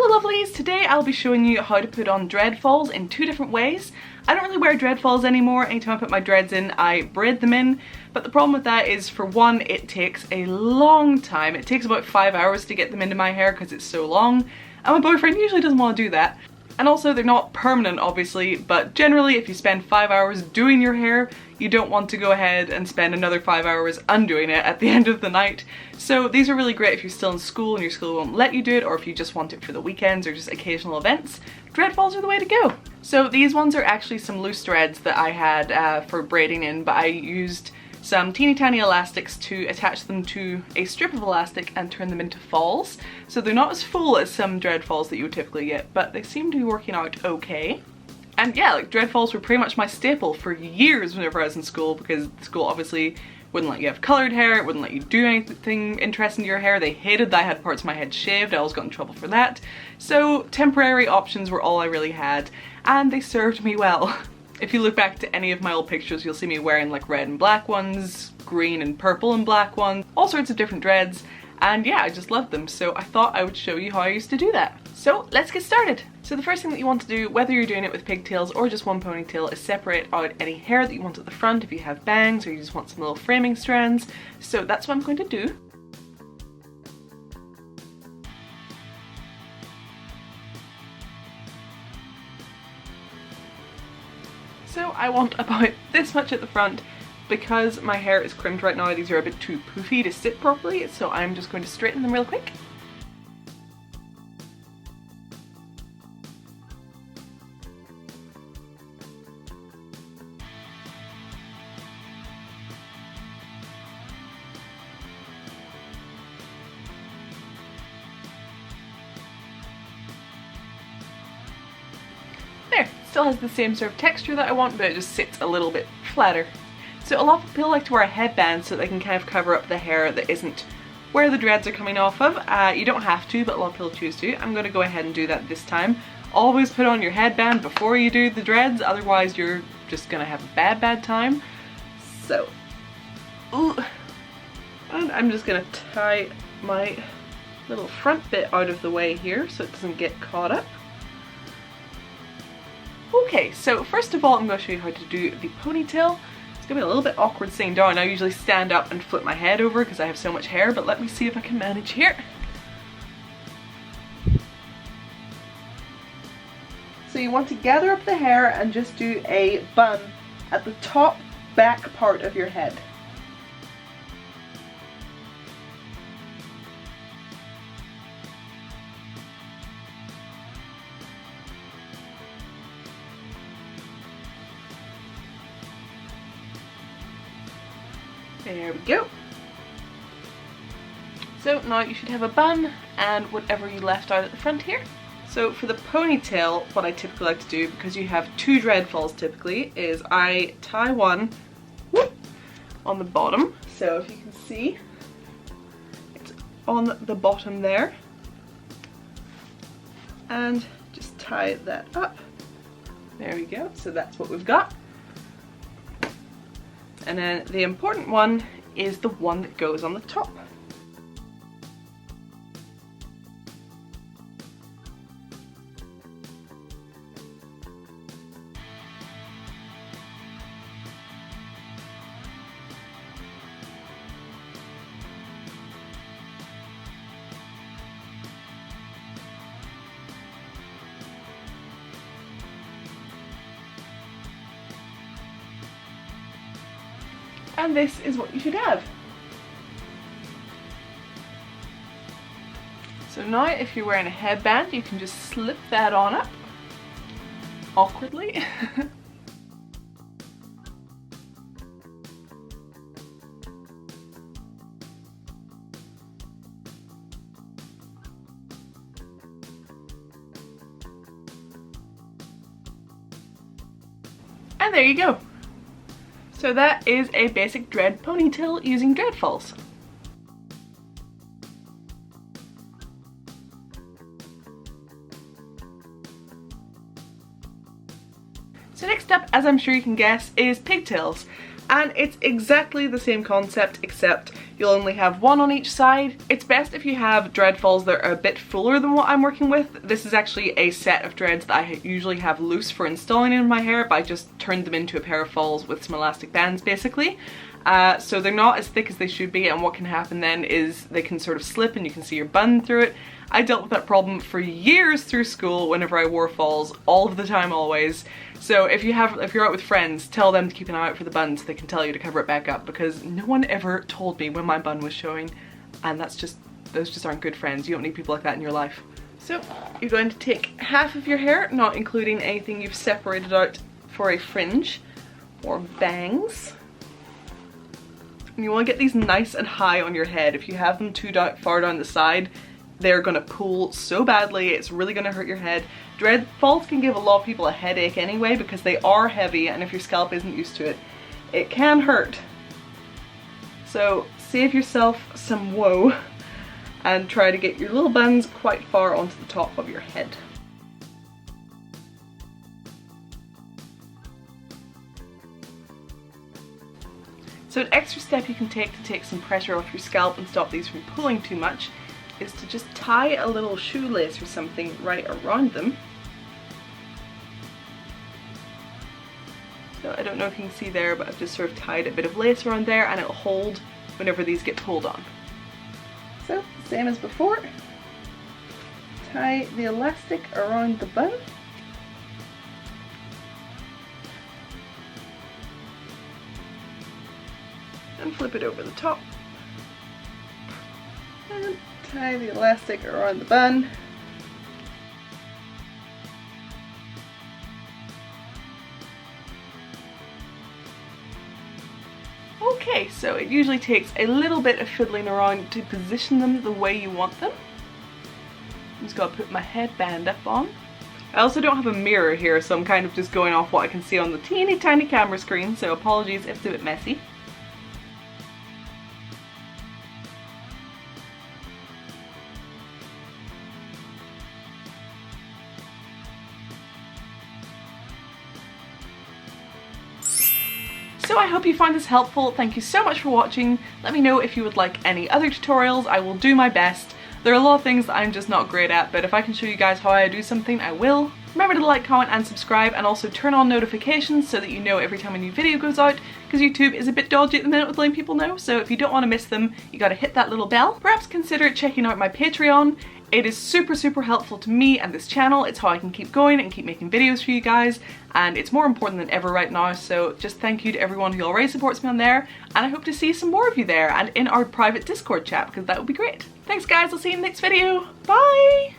Hello lovelies, today I'll be showing you how to put on Dreadfalls in two different ways. I don't really wear Dreadfalls anymore. Anytime I put my dreads in, I braid them in. But the problem with that is, for one, it takes a long time. It takes about 5 hours to get them into my hair because it's so long. And my boyfriend usually doesn't want to do that. And also they're not permanent obviously, but generally if you spend 5 hours doing your hair, you don't want to go ahead and spend another 5 hours undoing it at the end of the night. So these are really great if you're still in school and your school won't let you do it, or if you just want it for the weekends or just occasional events. Dreadfalls are the way to go. So these ones are actually some loose threads that I had for braiding in, but I used some teeny tiny elastics to attach them to a strip of elastic and turn them into falls. So they're not as full as some Dreadfalls that you would typically get, but they seem to be working out okay. And yeah, like Dreadfalls were pretty much my staple for years whenever I was in school, because school obviously wouldn't let you have coloured hair, it wouldn't let you do anything interesting to your hair. They hated that I had parts of my head shaved, I always got in trouble for that. So temporary options were all I really had, and they served me well. If you look back to any of my old pictures, you'll see me wearing like red and black ones, green and purple and black ones, all sorts of different dreads, and yeah, I just loved them, so I thought I would show you how I used to do that. So let's get started. So the first thing that you want to do, whether you're doing it with pigtails or just one ponytail, is separate out any hair that you want at the front if you have bangs or you just want some little framing strands. So that's what I'm going to do. So I want about this much at the front. Because my hair is crimped right now, these are a bit too poofy to sit properly, so I'm just going to straighten them real quick. There, still has the same sort of texture that I want, but it just sits a little bit flatter. So a lot of people like to wear a headband so they can kind of cover up the hair that isn't where the dreads are coming off of. You don't have to, but a lot of people choose to. I'm going to go ahead and do that this time. Always put on your headband before you do the dreads, otherwise you're just going to have a bad time. So, ooh, and I'm just going to tie my little front bit out of the way here so it doesn't get caught up. Okay, so first of all I'm going to show you how to do the ponytail. It's gonna be a little bit awkward sitting down. I usually stand up and flip my head over because I have so much hair, but let me see if I can manage here. So you want to gather up the hair and just do a bun at the top back part of your head. There we go. So now you should have a bun and whatever you left out at the front here. So for the ponytail, what I typically like to do, because you have two Dreadfalls typically, is I tie one on the bottom. So if you can see, it's on the bottom there. And just tie that up. There we go. So that's what we've got. And then the important one is the one that goes on the top. And this is what you should have. So now if you're wearing a headband, you can just slip that on up awkwardly. And there you go. So that is a basic dread ponytail using Dreadfalls. So next up, as I'm sure you can guess, is pigtails. And it's exactly the same concept, except you'll only have one on each side. It's best if you have Dreadfalls that are a bit fuller than what I'm working with. This is actually a set of dreads that I usually have loose for installing in my hair, but I just turned them into a pair of falls with some elastic bands basically. So they're not as thick as they should be, and what can happen then is they can sort of slip and you can see your bun through it. I dealt with that problem for years through school whenever I wore falls, all of the time, always. So if you're out with friends, tell them to keep an eye out for the bun so they can tell you to cover it back up, because no one ever told me when my bun was showing, and those just aren't good friends. You don't need people like that in your life. So you're going to take half of your hair, not including anything you've separated out for a fringe or bangs. And you want to get these nice and high on your head. If you have them too far down the side, they're gonna pull so badly, it's really gonna hurt your head. Dreadfalls can give a lot of people a headache anyway because they are heavy, and if your scalp isn't used to it, it can hurt. So save yourself some woe and try to get your little buns quite far onto the top of your head. So an extra step you can take to take some pressure off your scalp and stop these from pulling too much is to just tie a little shoelace or something right around them. So I don't know if you can see there, but I've just sort of tied a bit of lace around there, and it'll hold whenever these get pulled on. So same as before, tie the elastic around the bun. And flip it over the top. And tie the elastic around the bun. Okay, so it usually takes a little bit of fiddling around to position them the way you want them. I'm just gonna put my headband up on. I also don't have a mirror here, so I'm kind of just going off what I can see on the teeny tiny camera screen, so apologies if it's a bit messy. So I hope you find this helpful. Thank you so much for watching. Let me know if you would like any other tutorials. I will do my best. There are a lot of things that I'm just not great at, but if I can show you guys how I do something, I will. Remember to like, comment and subscribe, and also turn on notifications so that you know every time a new video goes out, because YouTube is a bit dodgy at the minute with letting people know, so if you don't want to miss them, you gotta hit that little bell. Perhaps consider checking out my Patreon. It is super helpful to me and this channel. It's how I can keep going and keep making videos for you guys, and it's more important than ever right now, so just thank you to everyone who already supports me on there, and I hope to see some more of you there and in our private Discord chat, because that would be great. Thanks guys, I'll see you in the next video. Bye!